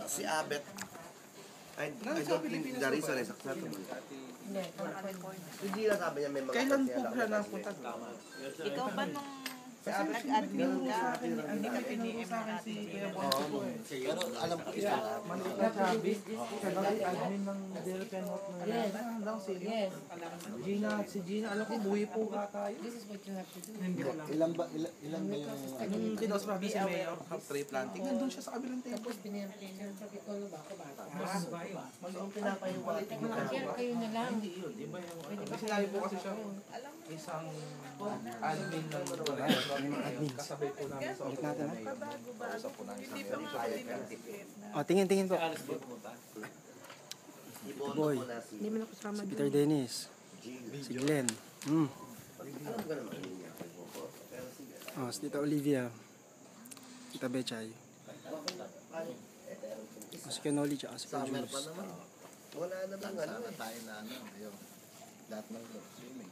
Si Abet. I don't think the reason is acceptable. Si Gina sabi niya may mga... Kailan po siya napunta? Ikaw ba nung nag-admin ka? Hindi ka tinuro sa akin si Kuya Bonso. Pero alam ko isa. Maliit na sabi, siya daw ay admin ng Delpen Hot na lang sila. Yes. Si Gina, alam ko buhay po ka tayo. This is what you have to do. Ilan ba yung... Nung kinos natin si Mayor of tree planting, nandun siya sa kabilang table. Tapos biniyempre niya, sabi ko, ano ba ako bata? Mag-ang pinapayuwati ko na. Kaya kayo na lang. Kasi sinabi po kasi siya, isang admin ng kasabay po namin sa office natin. Kausap po namin sa tingin po. Boy, Hindi mo nakasama si Peter Dennis, si Glenn. Alam ko naman niya. Si Tita Olivia, Tita Bechay. Si Kenoli tsaka si Summer pa Jules. naman. Wala na bang ano. Sana tayo na ayun. Lahat ng swimming.